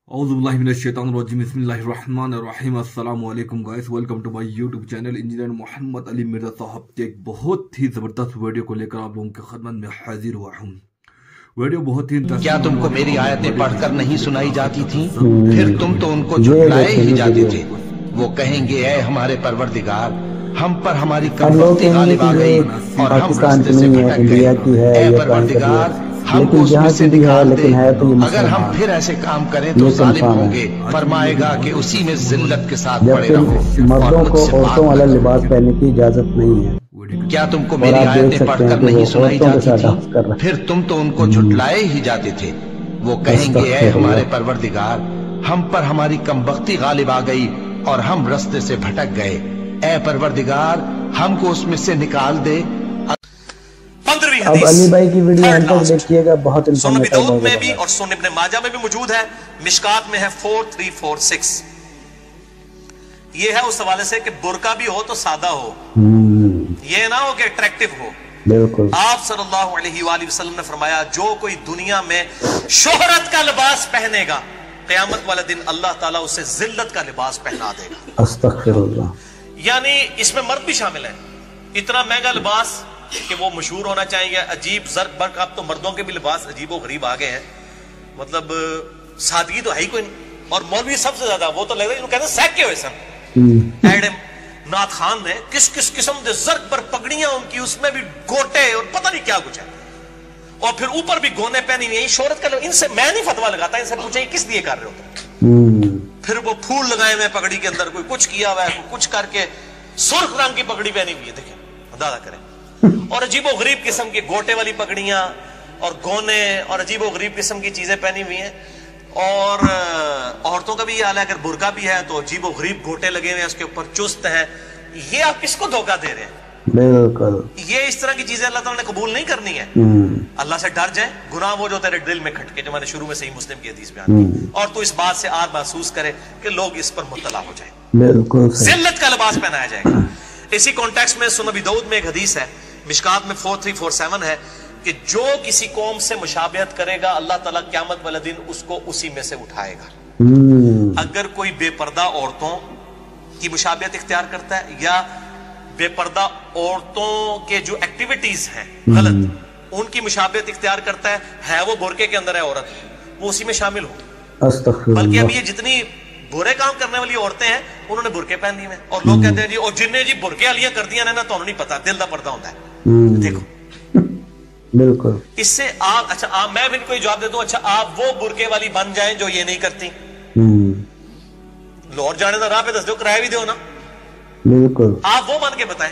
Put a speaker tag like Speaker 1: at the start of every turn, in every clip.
Speaker 1: बिस्मिल्लाहिर्रहमानिर्रहीम। अस्सलाम वालेकुम guys, welcome to my YouTube channel. Engineer Mohammad Ali Mirza साहब के एक बहुत ही ज़बरदस्त वीडियो को लेकर आप लोगों की खिदमत में हाजिर हुआ हूँ। वीडियो बहुत ही
Speaker 2: क्या तुमको मेरी आयतें पढ़कर नहीं सुनाई जाती थी? फिर तुम तो उनको झुठलाए ही जाते थे। वो कहेंगे, ऐ हमारे परवरदिगार, हम पर हमारी कमबख्ती गालिब आ गई और हम रास्ते से भटक गए। ऐ परवरदिगार, हमको उसमें से निकाल दे। अगर हम फिर ऐसे काम करें तो जालिम होंगे। फरमाएगा कि उसी में जिल्लत के साथ पड़े रहो और मुझसे बात वाला
Speaker 3: लिबास पहनने की इजाजत नहीं है।
Speaker 2: क्या तुमको मेरी आयतें पढ़कर नहीं सुनाई जाती थी? फिर तुम तो उनको झुठलाए ही जाते थे। वो कहेंगे, ऐ हमारे परवरदिगार, हम पर हमारी कमबख्ती गालिब आ गई और हम रास्ते से भटक गए। ऐ परवरदिगार, हमको उसमें से निकाल दे।
Speaker 3: अब अली भाई की वीडियो अंत तक देखिएगा, बहुत
Speaker 4: सुनन दाऊद में भी और सुनन इब्न माजा में भी मौजूद है। मिशकात में है 4346। ये है उस हवाले से कि बुर्का भी हो तो सादा हो, ये ना हो कि अट्रैक्टिव हो।
Speaker 3: बिल्कुल।
Speaker 4: आप सल्लल्लाहु अलैहि वसल्लम ने फरमाया, जो कोई दुनिया में शोहरत का लिबास पहनेगा, क़यामत वाले दिन अल्लाह ताला उसे जिल्लत का लिबास पहना देगा।
Speaker 3: अस्तगफिरुल्लाह।
Speaker 4: यानी इसमें मर्द भी शामिल है। इतना महंगा लिबास कि वो मशहूर होना चाहिए, अजीब ज़र्क बर्क। अब तो मर्दों के भी लिबास अजीब और गरीब आ गए हैं, मतलब सादगी तो है ही कोई नहीं। और मौलवी सबसे ज्यादा वो तो लगता है कहते हैं सैक के हुए सन। एडम नाथ खान ने किस किस किस्म के ज़र्क पर पगड़ियां उनकी, उसमें भी गोटे और पता नहीं क्या कुछ है, और फिर ऊपर भी गोने पहनी हुई। शोहरत का इनसे मैं नहीं फतवा लगाता, इनसे पूछे किस लिए कर रहे हो तुम। फिर वो फूल लगाए हुए पगड़ी के अंदर, कोई कुछ किया हुआ है, कोई कुछ करके सुर्ख रंग की पगड़ी पहनी हुई है, देखिए अंदाजा करें। और अजीबो गरीब किस्म की गोटे वाली पगड़ियां और गोने और अजीबो गरीब किस्म की चीजें पहनी हुई हैं। और औरतों का भी ये हाल है, अगर बुर्का भी है तो अजीबो गरीब गोटे लगे हुए हैं उसके ऊपर, चुस्त हैं। ये आप किसको धोखा दे रहे हैं?
Speaker 3: बिल्कुल।
Speaker 4: ये इस तरह की चीजें अल्लाह ताला ने कबूल नहीं करनी है। अल्लाह से डर जाए, गुनाह वो जो तेरे दिल में खटके, जो मैंने शुरू में सही मुस्लिम की हदीस बयान की, और तू इस बात से आर महसूस करे कि लोग इस पर मुत्तला हो जाए।
Speaker 3: बिल्कुल।
Speaker 4: जिल्लत का लिबास पहनाया जाएगा। इसी कॉन्टेक्स्ट में सुनन दाऊद में एक हदीस है, मिशकात में 4347 है, कि जो किसी कौम से मुशाबहत करेगा अल्लाह ताला क़यामत वाले दिन उसको उसी में से उठाएगा। अगर कोई बेपर्दा औरतों की मुशाबहत इख्तियार करता है या बेपर्दा औरतों के जो एक्टिविटीज हैं गलत, उनकी मुशाबहत इख्तियार करता है वो बुरके के अंदर है औरत, वो उसी में शामिल हो। बल्कि अब ये जितनी बुरे काम करने वाली औरतें हैं उन्होंने बुरके पहन लिए हैं, और लोग कहते हैं जी, और जिन्हें जी बुरके वालियां कर दिया ना, तो नहीं पता दिल का पर्दा होता है। देखो
Speaker 3: बिल्कुल।
Speaker 4: इससे आप अच्छा मैं भी कोई जवाब दे दूं, अच्छा आप वो बुरके वाली बन जाएं जो ये नहीं करती, लाहौर जाने का राह पे दस दो, किराया भी दो ना।
Speaker 3: बिल्कुल।
Speaker 4: आप वो बन के बताएं।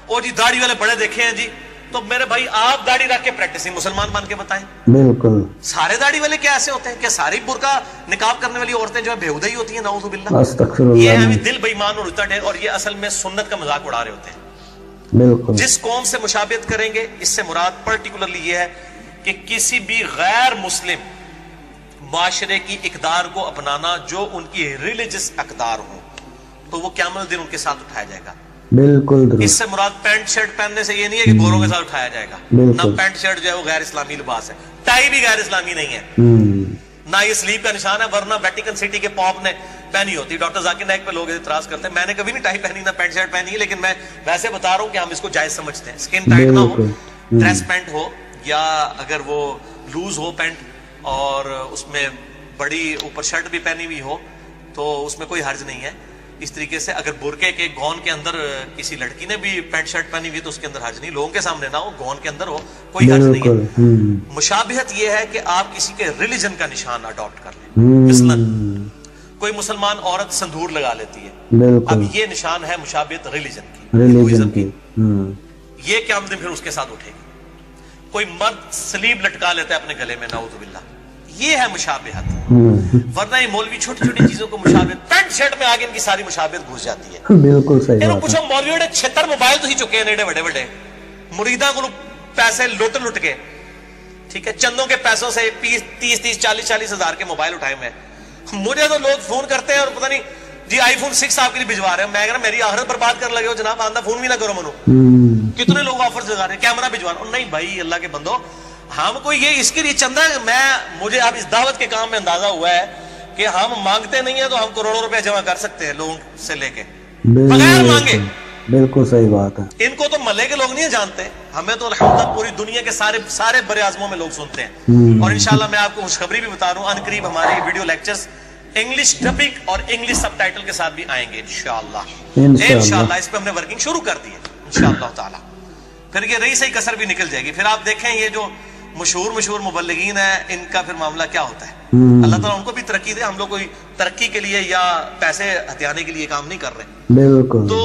Speaker 4: और जी दाढ़ी वाले बड़े देखे हैं जी, तो मेरे भाई आप दाढ़ी रख के प्रैक्टिसिंग मुसलमान बन के बताएं।
Speaker 3: बिल्कुल।
Speaker 4: सारे दाढ़ी वाले क्या ऐसे होते हैं कि सारी बुर्का निकाब करने वाली औरतें जो है बेहुदा ही होती हैं? नाउज़ुबिल्लाह। ये है दिल बेईमान और उल्टा है, और ये असल में सुन्नत का मजाक उड़ा रहे होते हैं।
Speaker 3: बिल्कुल।
Speaker 4: जिस कौम से मुशाबहत करेंगे, इससे मुराद पर्टिकुलरली ये है कि किसी भी गैर मुस्लिम माशरे की इकदार को अपनाना जो उनकी रिलीजियस अकदार हो, तो वो क़यामत दिन उनके साथ उठाया जाएगा।
Speaker 3: बिल्कुल।
Speaker 4: इससे मुराद पैंट शर्ट पहनने से ये नहीं है कि गोरों के साथ उठाया जाएगा। ना पैंट शर्ट जो है वो गैर इस्लामी लिबास है, टाई भी गैर इस्लामी नहीं है, ना ये स्लीव का निशान है, वरना वेटिकन सिटी के पॉप ने पहनी होती। डॉक्टर जाकिर नाइक पे लोग इतराज करते हैं, मैंने कभी नहीं टाई पहनी, ना पैंट शर्ट पहनी है, लेकिन मैं वैसे बता रहा हूँ कि हम इसको जायज समझते हैं। स्किन टाइट ना हो, ड्रेस पैंट हो, या अगर वो लूज हो पैंट और उसमें बड़ी ऊपर शर्ट भी पहनी हुई हो, तो उसमें कोई हर्ज नहीं है। इस तरीके से अगर बुरके के गौन के अंदर किसी लड़की ने भी पैंट शर्ट पहनी हुई तो उसके अंदर हर्ज नहीं, लोगों के सामने ना हो, गौन के अंदर हो, कोई हर्ज नहीं है। मुशाबहत यह है कि आप किसी के रिलीजन का निशान अडॉप्ट कर लें। मिसलन कोई मुसलमान औरत संदूर लगा लेती है, अब ये निशान है मुशाबहत रिलीजन की। ये क्या दिन फिर उसके साथ उठेगी। कोई मर्द सलीब लटका लेता है अपने गले में, नाउज़ुबिल्लाह, ये है मुशाबहत। वरना ये मौलवी छोटी छोटी चीजों को मुशाबहत, पैंट शर्ट में आगे इनकी सारी मुशाबहत घुस जाती है।
Speaker 3: बिल्कुल सही बात है।
Speaker 4: पूछो मौलवी ने 76 मोबाइल तो ही चुके हैं नेड़े बड़े बड़े, मुरीदा को पैसे लुट के, ठीक है, चंदों के पैसों से 30-30, 40-40 हजार के मोबाइल उठाए हुए। मुझे तो लोग फोन करते हैं और पता नहीं जी iPhone 6 आपके लिए भिजवा रहे हैं। मैं कह रहा मेरी आखिरत बर्बाद कर लगे हो जनाब, आंदा फोन भी ना करो मनो। कितने लोग ऑफर लगा रहे हैं, कैमरा भिजवा रहे। नहीं भाई, अल्लाह के बंदो, हमको ये इसके लिए चंदा, मुझे अब इस दावत के काम में अंदाजा हुआ है کہ ہم مانگتے نہیں ہیں تو ہم کروڑوں روپے جمع کر سکتے ہیں لوگوں سے لے کے بغیر مانگے.
Speaker 3: بالکل صحیح بات ہے.
Speaker 4: ان کو تو ملے کے لوگ نہیں جانتے, ہمیں تو الحمدللہ پوری دنیا کے سارے بڑے اعظموں میں لوگ سنتے ہیں. اور انشاءاللہ میں آپ کو خوشخبری بھی بتا رہا ہوں, ان قریب ہماری ویڈیو لیکچرز انگلش ڈبنگ اور انگلش سب ٹائٹل کے ساتھ بھی آئیں گے انشاءاللہ. اس پہ ہم نے ورکنگ شروع کر دی ہے انشاءاللہ تعالی. پھر یہ رہی صحیح کسر بھی نکل جائے گی. پھر آپ دیکھیں یہ جو مشہور مبلغین ہیں, ان کا پھر معاملہ کیا ہوتا ہے. اللہ تعالیٰ ان کو بھی ترقی دے. ہم لوگ کوئی ترقی کے لیے یا پیسے ہتھیانے کے لیے کام نہیں کر رہے.
Speaker 3: بالکل.
Speaker 4: تو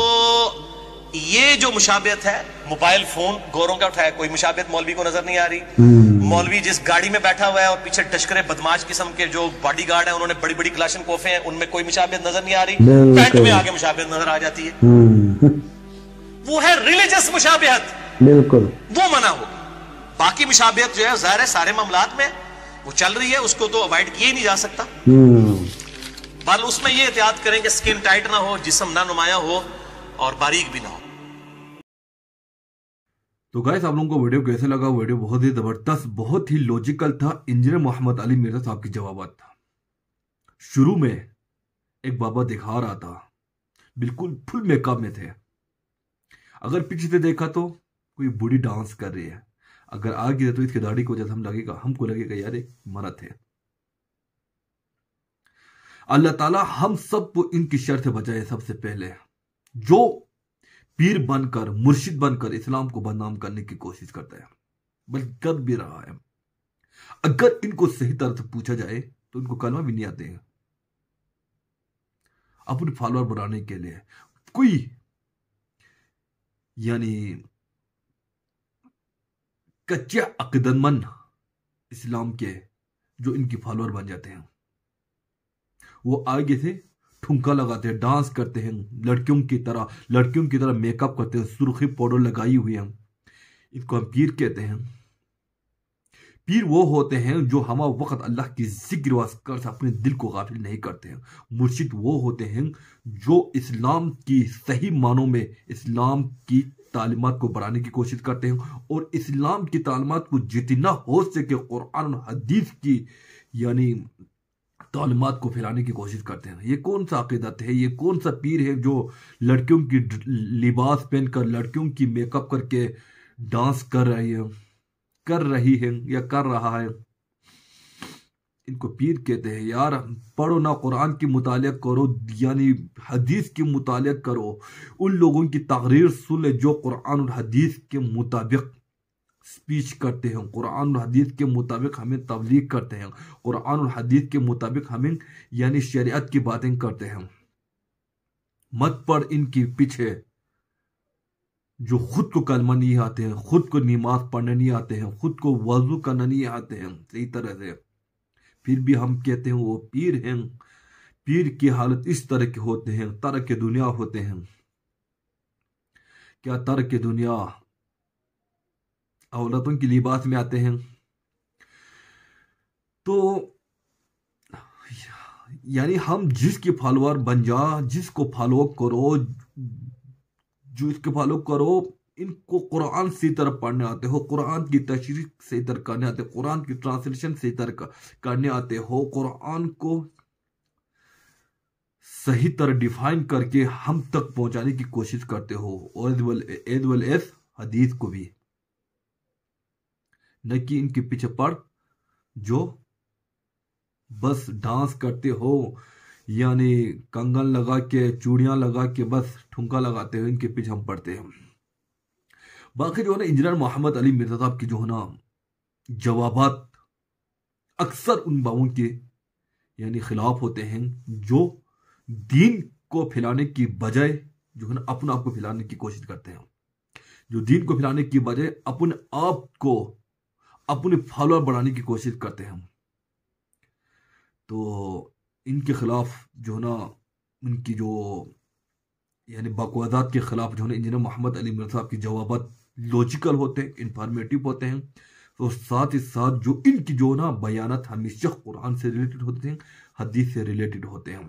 Speaker 4: یہ جو مشابہت ہے, موبائل فون گوروں کا اٹھایا, کوئی مشابہت مولوی کو نظر نہیں آ رہی. مولوی جس گاڑی میں بیٹھا ہوا ہے اور پیچھے ٹشکرے بدماش قسم کے جو باڈی گارڈ ہیں, انہوں نے بڑی بڑی کلاشن کوفے ہیں, ان میں کوئی مشابہت نظر نہیں آ رہی. پینٹ میں آگے مشابہت نظر آ جاتی ہے. وہ ہے ریلیجس مشابہت,
Speaker 3: بالکل
Speaker 4: وہ منع ہو. باقی مشابہت جو ہے ظاہر ہے سارے معاملات میں وہ چل رہی ہے, اس کو تو اوائڈ کیا ہی نہیں جا سکتا. بل اس میں یہ احتیاط کریں کہ سکن ٹائٹ نہ ہو, جسم نہ نمایاں ہو اور باریک بھی نہ ہو.
Speaker 1: تو گائز آپ لوگوں کو ویڈیو کیسے لگا؟ ویڈیو بہت ہی زبردست, بہت ہی لوجیکل تھا. انجینئر محمد علی مرزا صاحب کی جوابات تھا. شروع میں ایک بابا دکھا رہا تھا, بالکل فل میک اپ میں تھے. اگر پیچھے سے دیکھا تو کوئی بوڑھی ڈانس کر رہی ہے, اگر آگے تو اس کی داڑھی کو جیسے ہم کو لگے گا یار ایک مرد ہے. اللہ تعالیٰ ہم سب کو ان کی شر سے بچائے. سب سے پہلے جو پیر بن کر, مرشد بن کر اسلام کو بدنام کرنے کی کوشش کرتا ہے, بلکہ کر بھی رہا ہے, اگر ان کو صحیح طرح سے پوچھا جائے تو ان کو کلمہ بھی نہیں آتے ہیں. اپنے فالوور بڑھانے کے لیے کوئی یعنی کچے عقیدتمند اسلام کے جو ان کی فالوور بن جاتے ہیں, وہ آگے سے ٹھمکا لگاتے ہیں, ڈانس کرتے ہیں, لڑکیوں کی طرح میک اپ کرتے ہیں, سرخی پاؤڈر لگائی ہوئی ہیں. اس کو ہم پیر کہتے ہیں. پیر وہ ہوتے ہیں جو ہمہ وقت اللہ کی ذکر و اذکار سے اپنے دل کو غافل نہیں کرتے ہیں. مرشد وہ ہوتے ہیں جو اسلام کی صحیح معنوں میں اسلام کی تعلیمات کو بڑھانے کی کوشش کرتے ہیں, اور اسلام کی تعلیمات کو جتنا ہو سکے قرآن و حدیث کی یعنی تعلیمات کو پھیلانے کی کوشش کرتے ہیں. یہ کون سا عقیدت ہے, یہ کون سا پیر ہے جو لڑکیوں کی لباس پہن کر, لڑکیوں کی میک اپ کر کے ڈانس کر رہی ہے یا کر رہا ہے. ان کو پیر کہتے ہیں. یار پڑھو نہ, قرآن کی مطالعہ کرو, یعنی حدیث کی مطالعہ کرو. ان لوگوں کی تقریر سن لے جو قرآن اور حدیث کے مطابق سپیچ کرتے ہیں, قرآن اور حدیث کے مطابق ہمیں تبلیغ کرتے ہیں, قرآن اور حدیث کے مطابق ہمیں یعنی شریعت کی باتیں کرتے ہیں. مت پڑھ ان کی پیچھے جو خود کو کلمہ نہیں آتے ہیں, خود کو نماز پڑھنے نہیں آتے ہیں, خود کو وضو کرنا نہیں آتے ہیں صحیح طرح سے, پھر بھی ہم کہتے ہیں وہ پیر ہیں. پیر کی حالت اس طرح کے ہوتے ہیں, ترک دنیا ہوتے ہیں. کیا ترک دنیا عورتوں کی لباس میں آتے ہیں. تو یعنی ہم جس کی فالوور بن جا, جس کو فالو کرو, جس کے فالو کرو, ان کو قرآن صحیح طرح پڑھنے آتے ہو, قرآن کی تشریح صحیح طرح کرنے آتے, قرآن کی ٹرانسلیشن صحیح طرح کرنے آتے ہو, قرآن کو صحیح طرح ڈیفائن کر کے ہم تک پہنچانے کی کوشش کرتے ہو, اور ایز حدیث کو بھی, نہ کہ ان کے پیچھے پڑھ جو بس ڈانس کرتے ہو, یعنی کنگن لگا کے, چوڑیاں لگا کے بس ٹھمکا لگاتے ہو, ان کے پیچھے ہم پڑھتے ہیں. باقی جو ہے نا انجینئر محمد علی مرزا صاحب کی جو ہے نا جوابات اکثر ان بابوں کے یعنی خلاف ہوتے ہیں, جو دین کو پھیلانے کی بجائے جو ہے نا اپنے آپ کو پھیلانے کی کوشش کرتے ہیں, جو دین کو پھیلانے کی بجائے اپنے آپ کو اپنے فالوور بڑھانے کی کوشش کرتے ہیں. تو ان کے خلاف جو ہے نا ان کی جو یعنی بکوازات کے خلاف جو ہے نا انجینئر محمد علی مرزا صاحب کی جوابات لوجیکل ہوتے ہیں, انفارمیٹیو ہوتے ہیں, اور ساتھ ہی ساتھ جو ان کی جو نا بیانات ہمیشہ قرآن سے ریلیٹڈ ہوتے ہیں, حدیث سے ریلیٹڈ ہوتے ہیں.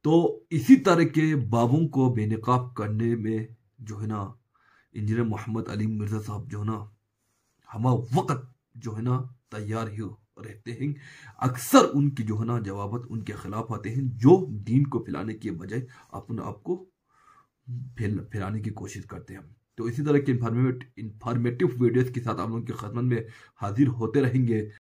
Speaker 1: تو اسی طرح کے بابوں کو بے نقاب کرنے میں جو ہے نا انجینئر محمد علی مرزا صاحب جو ہے نا ہمہ وقت جو ہے نا تیار ہی رہتے ہیں، اکثر ان کی جو ہے نا جوابات ان کے خلاف آتے ہیں، جو دین کو پھیلانے کی بجائے اپنے آپ کو پھیلانے کی کوشش کرتے ہیں۔ تو اسی طرح کے انفارمیٹیو ویڈیوز کے ساتھ آپ لوگوں کی خدمت میں حاضر ہوتے رہیں گے۔